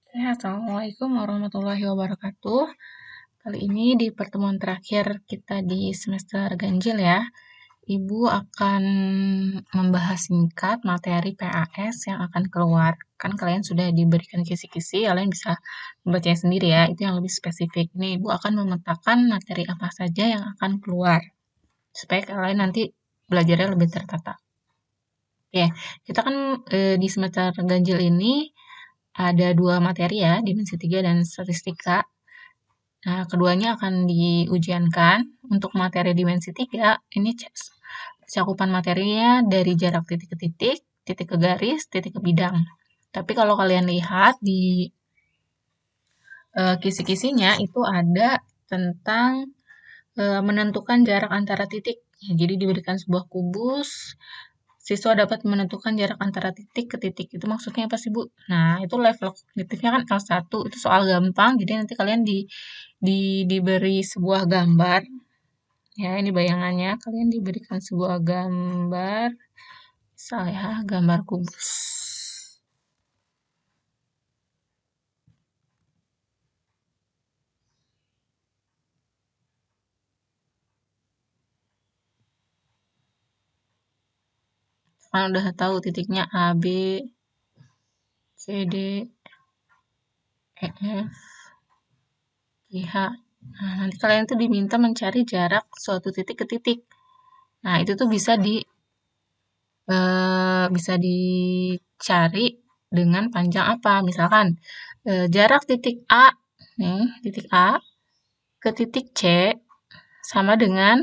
Ya, Assalamualaikum warahmatullahi wabarakatuh. Kali ini di pertemuan terakhir kita di semester ganjil ya, Ibu akan membahas singkat materi PAS yang akan keluar. Kan kalian sudah diberikan kisi-kisi, kalian bisa membacanya sendiri ya, itu yang lebih spesifik. Ini Ibu akan memetakan materi apa saja yang akan keluar, supaya kalian nanti belajarnya lebih tertata. Oke, kita kan di semester ganjil ini ada dua materi ya, dimensi 3 dan statistika. Nah, keduanya akan diujiankan. Untuk materi dimensi 3, ini cakupan materinya dari jarak titik ke titik, titik ke garis, titik ke bidang. Tapi kalau kalian lihat di kisi-kisinya itu ada tentang menentukan jarak antara titik. Ya, jadi diberikan sebuah kubus, siswa dapat menentukan jarak antara titik ke titik. Itu maksudnya apa sih, Bu? Nah, itu level kognitifnya kan L1, itu soal gampang. Jadi nanti kalian diberi sebuah gambar. Ya, ini bayangannya. Kalian diberikan sebuah gambar. Misal ya, gambar kubus. Kalian udah tahu titiknya A, B, C, D, E, F, G, H. Nah, nanti kalian tuh diminta mencari jarak suatu titik ke titik. Nah, itu tuh bisa dicari dengan panjang apa? Misalkan jarak titik A nih, titik A ke titik C sama dengan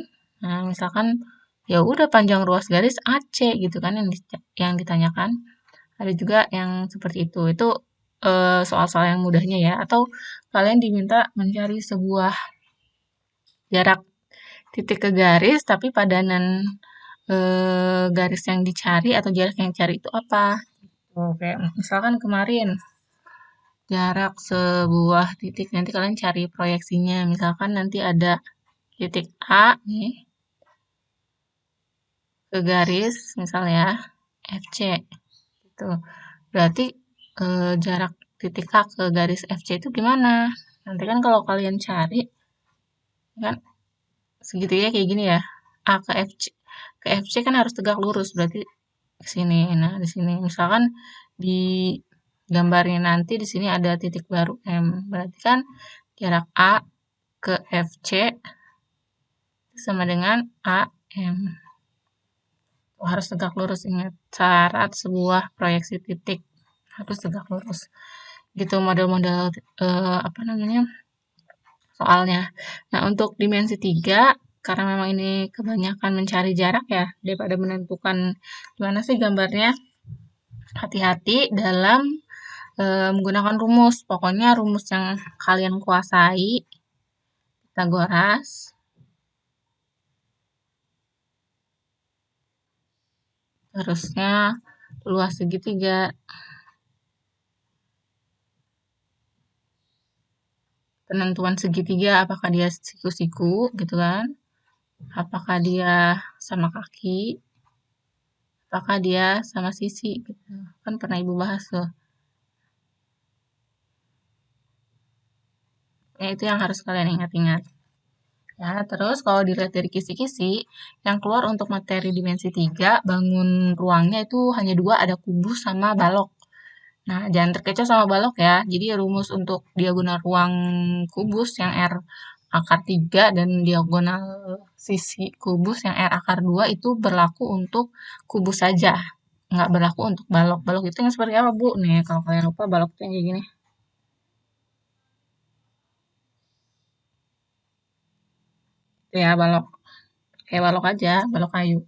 misalkan ya udah panjang ruas garis AC gitu kan yang ditanyakan. Ada juga yang seperti itu. Itu soal-soal yang mudahnya ya. Atau kalian diminta mencari sebuah jarak titik ke garis tapi padanan garis yang dicari atau jarak yang dicari itu apa? Oke, misalkan kemarin jarak sebuah titik, nanti kalian cari proyeksinya. Misalkan nanti ada titik A nih, ke garis, misalnya FC. Gitu. Berarti jarak titik A ke garis FC itu gimana? Nanti kan kalau kalian cari, kan segitiga kayak gini ya. A ke FC kan harus tegak lurus, berarti ke sini. Nah, di sini misalkan di gambarnya nanti di sini ada titik baru M. Berarti kan jarak A ke FC sama dengan AM. Harus tegak lurus, ingat. Syarat sebuah proyeksi titik harus tegak lurus. Gitu model-model apa namanya? Soalnya. Nah, untuk dimensi 3 karena memang ini kebanyakan mencari jarak ya daripada menentukan gimana sih gambarnya. Hati-hati dalam menggunakan rumus. Pokoknya rumus yang kalian kuasai, Pitagoras, terusnya luas segitiga, penentuan segitiga apakah dia siku-siku gitu kan, apakah dia sama kaki, apakah dia sama sisi gitu. Kan pernah Ibu bahas tuh. Ya, itu yang harus kalian ingat-ingat. Ya, terus kalau dilihat dari kisi-kisi, yang keluar untuk materi dimensi 3, bangun ruangnya itu hanya dua, ada kubus sama balok. Nah, jangan terkecoh sama balok ya. Jadi rumus untuk diagonal ruang kubus yang R akar 3 dan diagonal sisi kubus yang R akar 2 itu berlaku untuk kubus saja. Nggak berlaku untuk balok. Balok itu yang seperti apa, Bu? Nih, kalau kalian lupa balok itu yang kayak gini. Itu ya, balok. Kayak balok aja, balok kayu.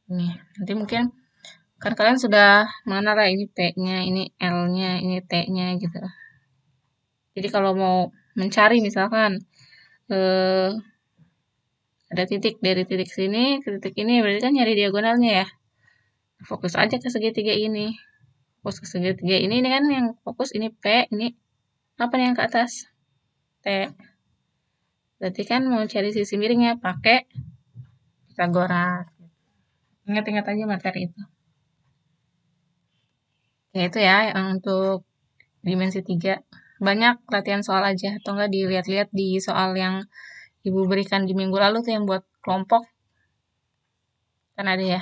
Nih, nanti mungkin kan kalian sudah mengenal lah ini T-nya, ini L-nya, ini T-nya gitu. Jadi kalau mau mencari misalkan eh, ada titik dari titik sini ke titik ini, berarti kan nyari diagonalnya ya. Fokus aja ke segitiga ini. Fokus ke segitiga ini kan yang fokus ini P, ini apa nih yang ke atas? T. Berarti kan mau cari sisi miringnya pakai Pitagoras. Ingat-ingat aja materi itu. Ya itu ya yang untuk dimensi 3. Banyak latihan soal aja, atau enggak dilihat-lihat di soal yang Ibu berikan di minggu lalu tuh yang buat kelompok. Kan ada ya.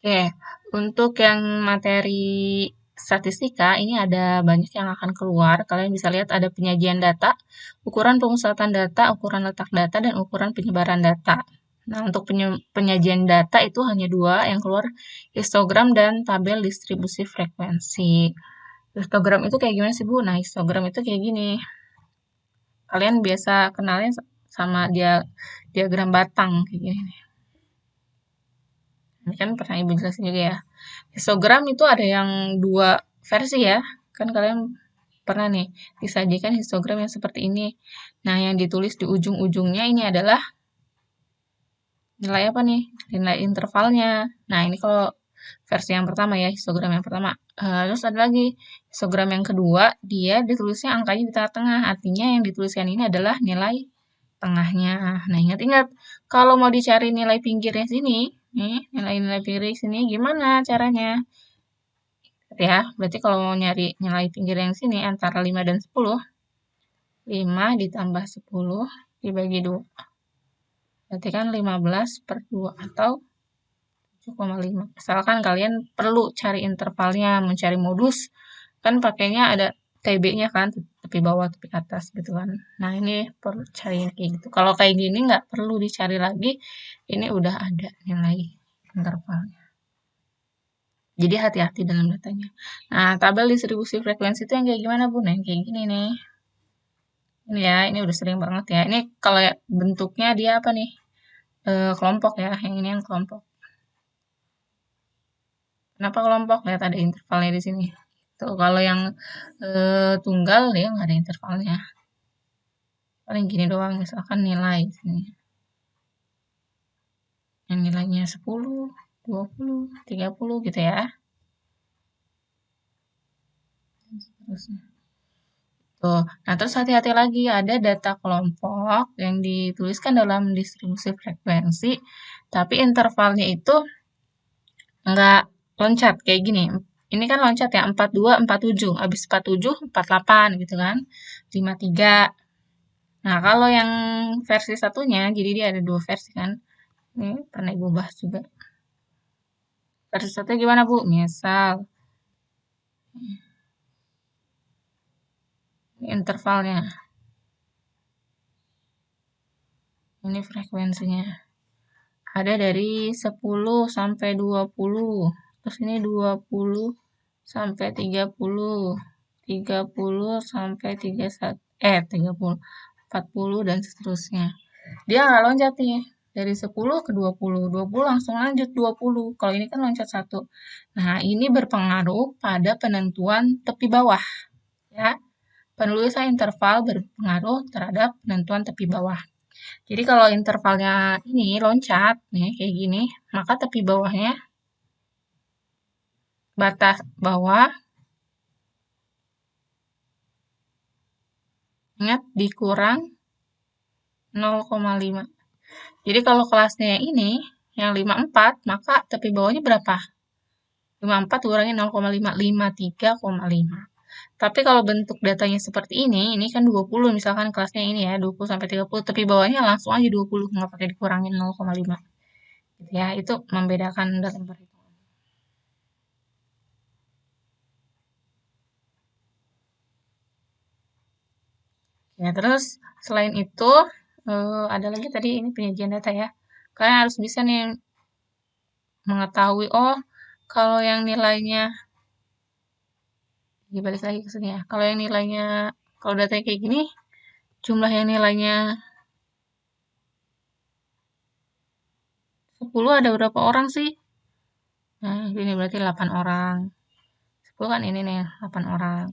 Oke, untuk yang materi statistika, ini ada banyak yang akan keluar. Kalian bisa lihat ada penyajian data, ukuran pemusatan data, ukuran letak data, dan ukuran penyebaran data. Nah, untuk penyajian data itu hanya dua yang keluar, histogram dan tabel distribusi frekuensi. Histogram itu kayak gimana sih, Bu? Nah, histogram itu kayak gini. Kalian biasa kenalnya sama dia diagram batang kayak gini. Ini kan pernah Ibu jelasin juga ya. Histogram itu ada yang dua versi ya. Kan kalian pernah nih disajikan histogram yang seperti ini. Nah, yang ditulis di ujung-ujungnya ini adalah nilai apa nih? Nilai intervalnya. Nah, ini kalau versi yang pertama ya, histogram yang pertama. Terus ada lagi histogram yang kedua, dia ditulisnya angkanya di tengah-tengah. Artinya yang dituliskan ini adalah nilai tengahnya. Nah, ingat-ingat, kalau mau dicari nilai pinggirnya sini, nih, nilai-nilai pinggir sini, gimana caranya? Ya, berarti kalau mau nyari nilai pinggir yang sini antara 5 dan 10, 5 ditambah 10 dibagi 2. Berarti kan 15 per 2 atau 7,5. Misalkan kalian perlu cari intervalnya, mencari modus, kan pakainya ada TB-nya kan, tepi bawah, tepi atas gitu kan. Nah, ini perlu cari kayak gitu. Kalau kayak gini nggak perlu dicari lagi, ini udah ada nilai intervalnya. Jadi hati-hati dalam datanya. Nah, tabel distribusi frekuensi itu yang kayak gimana, Bu? Nah, yang kayak gini nih. Ini ya, ini udah sering banget ya. Ini kalau ya, bentuknya dia apa nih? Kelompok ya, yang ini yang kelompok. Kenapa kelompok? Lihat ada intervalnya di sini. Tuh, kalau yang tunggal dia nggak ada intervalnya. Paling gini doang, misalkan nilai di sini. Yang nilainya 10, 20, 30 gitu ya. Terusnya. Tuh. Nah, terus hati-hati lagi ada data kelompok yang dituliskan dalam distribusi frekuensi, tapi intervalnya itu nggak loncat kayak gini. Ini kan loncat ya 42, 47, habis 47, 48 gitu kan. 53. Nah, kalau yang versi satunya, jadi dia ada dua versi kan. Ini pernah Ibu bahas juga. Versi satunya gimana, Bu? Misal, ini intervalnya. Ini frekuensinya. Ada dari 10 sampai 20. Terus ini 20 sampai 30. 30 sampai 31. 30. 40 dan seterusnya. Dia nggak loncat nih. Dari 10 ke 20. 20 langsung lanjut 20. Kalau ini kan loncat 1. Nah, ini berpengaruh pada penentuan tepi bawah. Ya. Penulisan interval berpengaruh terhadap penentuan tepi bawah. Jadi kalau intervalnya ini loncat, nih kayak gini, maka tepi bawahnya, batas bawah, ingat dikurang 0,5. Jadi kalau kelasnya yang ini, yang 54, maka tepi bawahnya berapa? 54 kurangi 0,5, 53,5. Tapi kalau bentuk datanya seperti ini kan 20, misalkan kelasnya ini ya, 20 sampai 30, tepi bawahnya langsung aja 20, nggak pakai dikurangin 0,5. Gitu ya, itu membedakan dalam perhitungan. Ya, terus selain itu, ada lagi tadi ini penyajian data ya. Kalian harus bisa nih mengetahui, oh, kalau yang nilainya, dibalik lagi ke sini ya, kalau yang nilainya, kalau datanya kayak gini, jumlah yang nilainya 10 ada berapa orang sih? Nah, ini berarti 8 orang. 10 kan ini nih, 8 orang.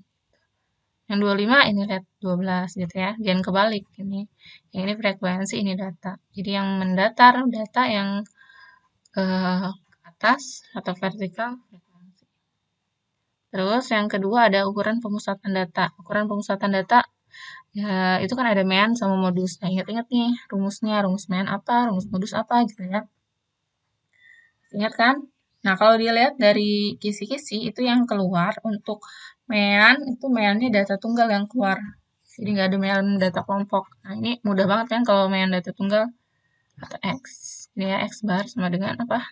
Yang 25 ini lihat 12 gitu ya. Jangan kebalik ini. Yang ini frekuensi, ini data. Jadi yang mendatar data yang ke atas atau vertikal frekuensi. Terus yang kedua ada ukuran pemusatan data. Ukuran pemusatan data ya itu kan ada mean sama modus. Nah, ingat-ingat nih rumusnya, rumus mean apa, rumus modus apa gitu ya. Ingat kan? Nah, kalau dilihat dari kisi-kisi itu yang keluar untuk mean, itu meannya data tunggal yang keluar. Jadi nggak ada mean data kelompok. Nah, ini mudah banget kan kalau mean data tunggal atau X. Ini ya, X bar sama dengan apa?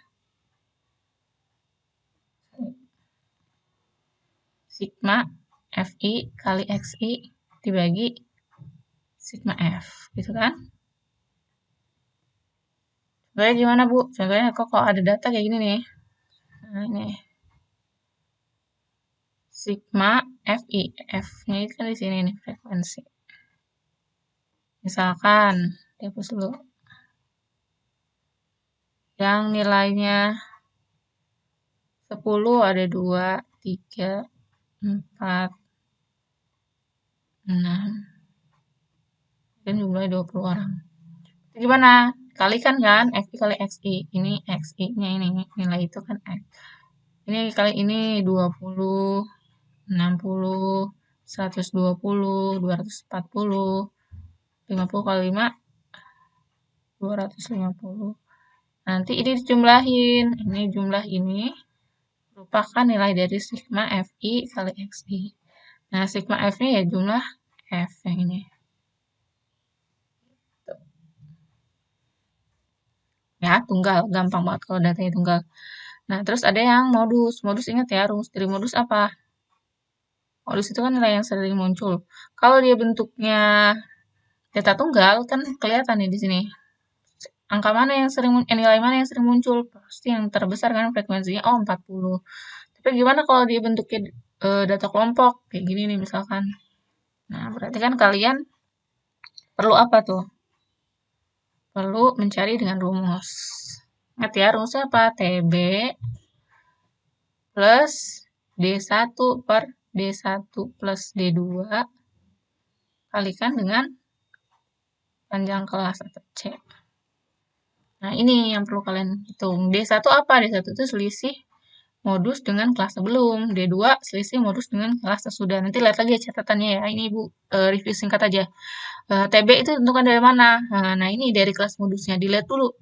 Sigma FI kali XI dibagi sigma F. Gitu kan? Contohnya gimana, Bu? Contohnya kok kalau ada data kayak gini nih. Nah, ini. Sigma FI. F-nya itu kan di sini nih, frekuensi. Misalkan, dihapus dulu. Yang nilainya 10 ada 2, 3, 4, 6. Dan jumlahnya 20 orang. Itu gimana? Kalikan kan, FI kali XI. Ini XI-nya ini, nilai itu kan X. Ini kali ini 20, 60, 120, 240, 50 kali 5, 250. Nanti ini dijumlahin. Ini jumlah ini merupakan nilai dari sigma FI kali XI. Nah, sigma F-nya ya jumlah F yang ini. Ya, tunggal. Gampang banget kalau datanya tunggal. Nah, terus ada yang modus. Modus ingat ya, rumus dari modus apa? Modus itu kan nilai yang sering muncul. Kalau dia bentuknya data tunggal, kan kelihatan nih di sini. Angka mana yang sering, nilai mana yang sering muncul? Pasti yang terbesar kan frekuensinya, oh 40. Tapi gimana kalau dia bentuknya data kelompok? Kayak gini nih misalkan. Nah, berarti kan kalian perlu apa tuh? Perlu mencari dengan rumus. Ingat ya, rumusnya apa? TB plus D1 per D1 plus D2 kalikan dengan panjang kelas atau C. Nah, ini yang perlu kalian hitung. D1 apa? D1 itu selisih modus dengan kelas sebelum. D2 selisih modus dengan kelas sesudah. Nanti lihat lagi catatannya ya. Ini Ibu review singkat aja. TB itu tentukan dari mana? Nah, ini dari kelas modusnya. Dilihat dulu.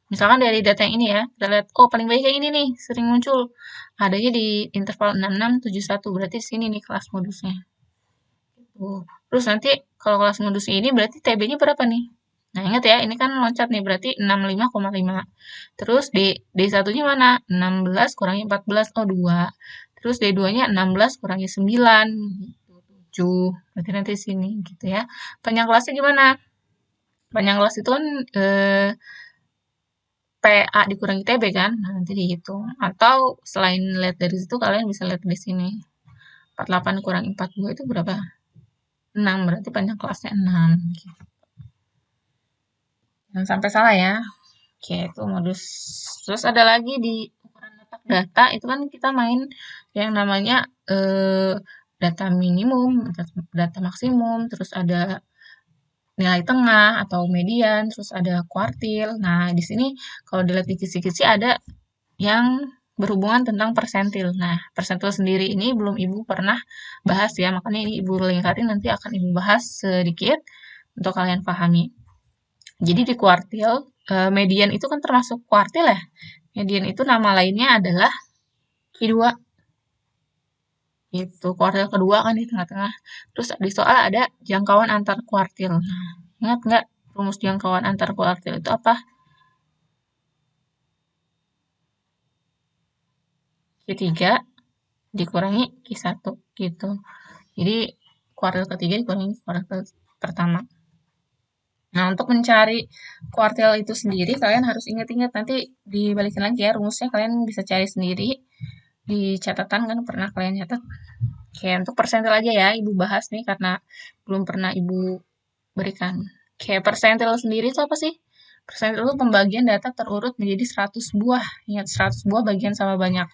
Misalkan dari data yang ini ya, kita lihat, oh paling baik kayak ini nih, sering muncul. Adanya di interval 6671, berarti sini nih kelas modusnya. Terus nanti kalau kelas modusnya ini berarti TB-nya berapa nih? Nah, ingat ya, ini kan loncat nih, berarti 65,5. Terus D1-nya mana? 16 kurangi 14, oh 2. Terus D2-nya 16 kurangi 9, 7. Berarti nanti sini gitu ya. Panjang kelasnya gimana? Panjang kelas itu kan PA dikurangi TB kan? Nah, nanti dihitung. Atau selain lihat dari situ, kalian bisa lihat di sini. 48 kurangi 42 itu berapa? 6, berarti panjang kelasnya 6. Gitu. Jangan sampai salah ya. Oke, itu modus. Terus ada lagi di ukuran letak data, itu kan kita main yang namanya data minimum, data maksimum, terus ada nilai tengah atau median, terus ada kuartil. Nah, di sini kalau dilihat di kisi-kisi ada yang berhubungan tentang persentil. Nah, persentil sendiri ini belum Ibu pernah bahas ya, makanya ini Ibu lingkarin nanti akan Ibu bahas sedikit untuk kalian pahami. Jadi di kuartil, median itu kan termasuk kuartil ya. Median itu nama lainnya adalah Q2. Itu kuartil kedua kan di tengah-tengah. Terus di soal ada jangkauan antar kuartil. Nah, ingat nggak rumus jangkauan antar kuartil itu apa? Q3 dikurangi Q1 gitu. Jadi kuartil ketiga dikurangi kuartil pertama. Nah, untuk mencari kuartil itu sendiri, kalian harus ingat-ingat nanti dibalikin lagi ya rumusnya, kalian bisa cari sendiri di catatan kan pernah kalian catat. Oke, untuk persentil aja ya, Ibu bahas nih karena belum pernah Ibu berikan. Oke, persentil sendiri itu apa sih? Persentil itu pembagian data terurut menjadi 100 buah. Ingat, 100 buah bagian sama banyak.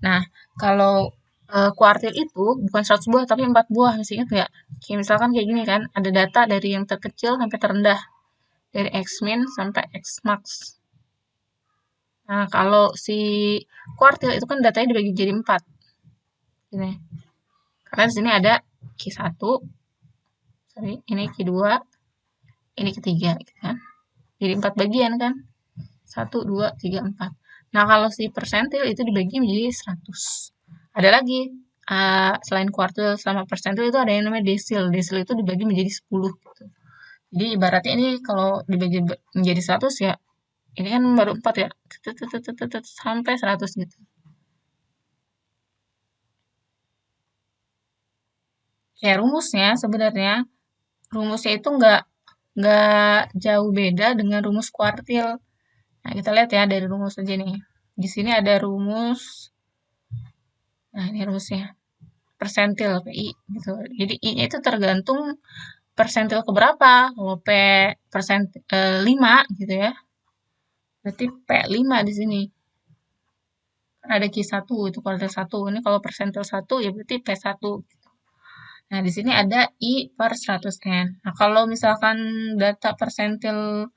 Nah, kalau kuartil itu bukan 100 buah tapi 4 buah, masih ingat nggak? Kayak misalkan kayak gini kan, ada data dari yang terkecil sampai terendah. Dari X-min sampai X-max. Nah, kalau si kuartil itu kan datanya dibagi jadi 4. Gini. Karena di sini ada Q1, sorry, ini Q2, ini Q3 gitu kan. Jadi 4 bagian kan. 1, 2, 3, 4. Nah, kalau si persentil itu dibagi menjadi 100. Ada lagi, selain kuartil sama persentil itu ada yang namanya desil. Desil itu dibagi menjadi 10 gitu. Jadi ibaratnya ini kalau dibagi menjadi 100 ya, ini kan baru 4 ya, sampai 100 gitu. Ya rumusnya sebenarnya, rumusnya itu nggak jauh beda dengan rumus kuartil. Nah, kita lihat ya dari rumus aja nih. Di sini ada rumus, nah ini rumusnya, persentil PI gitu. Jadi I-nya itu tergantung persentil keberapa. Kalau P persen 5 gitu ya, berarti P5 di sini. Kan ada Q1 itu kuartil 1. Ini kalau persentil 1 ya berarti P1. Nah, di sini ada I per 100N. Nah, kalau misalkan data persentil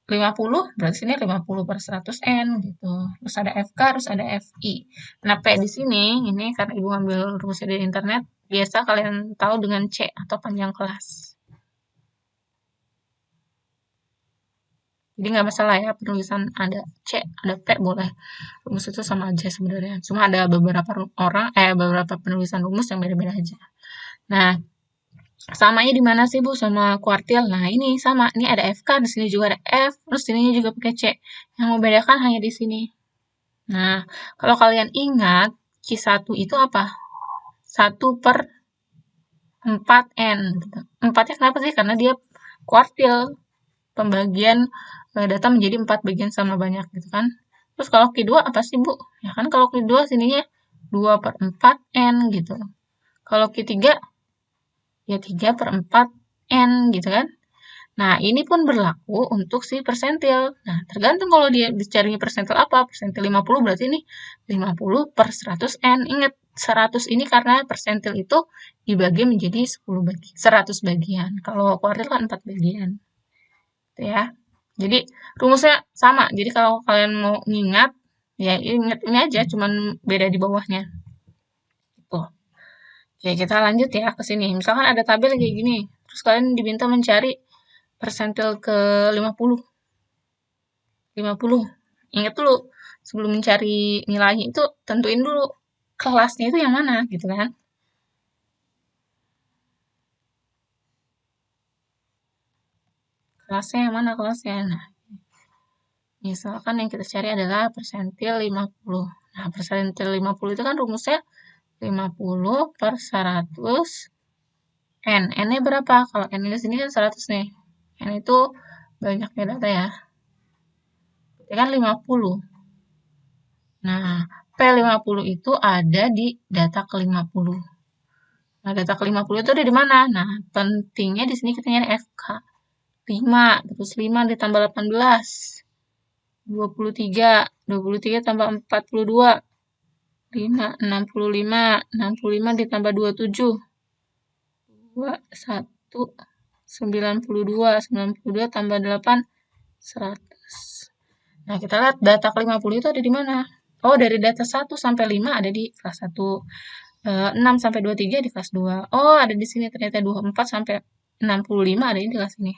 50, berarti sini 50 per 100N gitu. Terus ada FK, terus ada FI. Nah, P di sini, ini karena Ibu ambil rumusnya dari internet, biasa kalian tahu dengan C atau panjang kelas. Jadi nggak masalah ya, penulisan ada C, ada P boleh. Rumus itu sama aja sebenarnya. Cuma ada beberapa penulisan rumus yang beda-beda aja. Nah, samanya di mana sih Bu sama kuartil? Nah, ini sama. Ini ada FK, di sini juga ada F, terus sininya juga pakai C. Yang membedakan hanya di sini. Nah, kalau kalian ingat, Q1 itu apa? 1/4N. Gitu. 4-nya kenapa sih? Karena dia kuartil. Pembagian data menjadi 4 bagian sama banyak gitu kan. Terus kalau Q2 apa sih Bu? Ya kan kalau Q2 sininya 2/4N gitu. Kalau Q3 ya 3/4N gitu kan. Nah, ini pun berlaku untuk si persentil. Nah, tergantung kalau dia dicarinya persentil apa. Persentil 50 berarti ini 50 per 100N. Ingat, 100 ini karena persentil itu dibagi menjadi 100 bagian. Kalau kuartil kan 4 bagian. Gitu ya. Jadi, rumusnya sama. Jadi, kalau kalian mau ngingat, ya ingat ini aja, cuman beda di bawahnya. Gitu. Oke, kita lanjut ya ke sini. Misalkan ada tabel kayak gini. Terus kalian diminta mencari persentil ke 50. 50. Ingat dulu, sebelum mencari nilainya itu tentuin dulu kelasnya itu yang mana gitu kan. Kelasnya yang mana kelasnya. Nah, misalkan yang kita cari adalah persentil 50. Nah, persentil 50 itu kan rumusnya 50 per 100 N. N-nya berapa? Kalau N di sini kan 100 nih. N itu banyaknya data ya. Berarti kan 50. Nah, P50 itu ada di data ke-50. Nah, data ke-50 itu ada di mana? Nah, pentingnya di sini kita nyari FK. 5, terus 5 ditambah 18. 23. 23 tambah 42. 5, 65. 65 ditambah 27. 2, 1, 92. 92 tambah 8, 100. Nah, kita lihat data ke-50 itu ada di mana? Oh, dari data 1 sampai 5 ada di kelas 1. 6 sampai 23 di kelas 2. Oh, ada di sini ternyata 24 sampai 65 ada di kelas ini.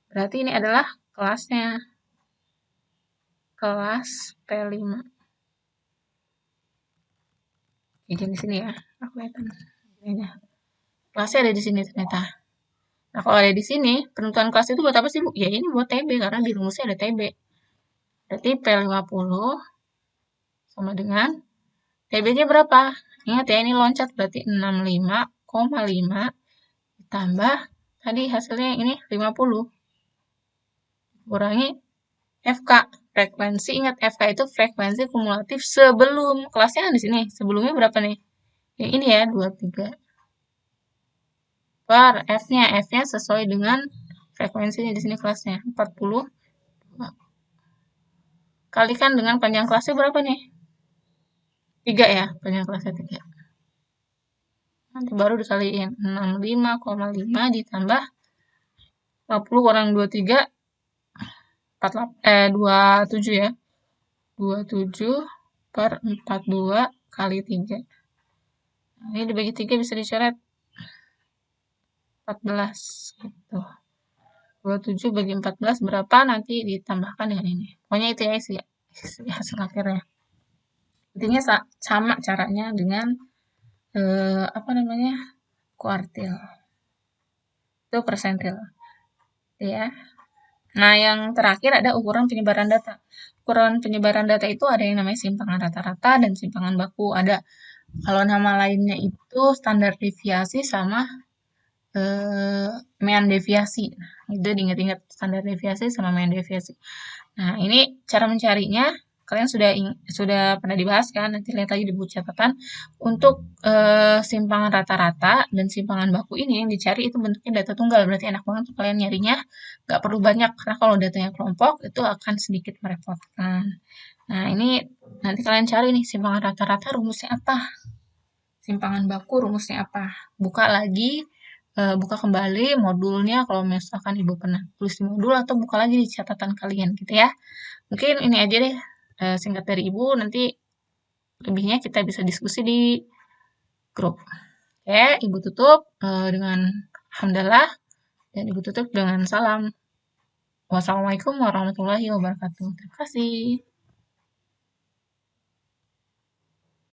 Berarti ini adalah kelasnya. Kelas P5. Jadi di sini ya. Aku kelihatan. Kelasnya ada di sini ternyata. Nah, kalau ada di sini, penentuan kelas itu buat apa sih, Bu? Ya, ini buat TB, karena di rumusnya ada TB. Berarti P50 sama dengan TB-nya berapa? Ingat ya, ini loncat berarti 65,5 ditambah tadi hasilnya ini 50. Kurangi FK. Frekuensi, ingat FK itu frekuensi kumulatif sebelum. Kelasnya kan di sini. Sebelumnya berapa nih? Ya, ini ya, 23. Per F-nya. F-nya sesuai dengan frekuensinya di sini kelasnya. 40. Kalikan dengan panjang kelasnya berapa nih? 3 ya, panjang kelasnya 3. Nanti baru dikaliin 65,5 ditambah 50 kurang 23 27 ya. 27 per 42 kali 3. Nah, ini dibagi 3 bisa dicoret 14 gitu. 27 bagi 14 berapa nanti ditambahkan dengan ini. Pokoknya itu ya isi. hasil akhirnya. Intinya sama caranya dengan apa namanya, kuartil itu persentil ya. Nah, yang terakhir ada ukuran penyebaran data. Ukuran penyebaran data itu ada yang namanya simpangan rata-rata dan simpangan baku. Ada kalau nama lainnya itu standar deviasi sama mean deviasi. Nah, itu diingat-ingat standar deviasi sama mean deviasi. Nah, ini cara mencarinya kalian sudah pernah dibahas kan? Nanti lihat lagi di buku catatan. Untuk simpangan rata-rata dan simpangan baku ini yang dicari itu bentuknya data tunggal. Berarti enak banget tuh kalian nyarinya. Nggak perlu banyak karena kalau datanya kelompok itu akan sedikit merepotkan. Nah, ini nanti kalian cari nih simpangan rata-rata rumusnya apa? Simpangan baku rumusnya apa? Buka lagi, buka kembali modulnya kalau misalkan Ibu pernah tulis di modul atau buka lagi di catatan kalian gitu ya. Mungkin ini aja deh singkat dari Ibu, nanti lebihnya kita bisa diskusi di grup. Oke, Ibu tutup dengan hamdalah dan Ibu tutup dengan salam. Wassalamualaikum warahmatullahi wabarakatuh. Terima kasih.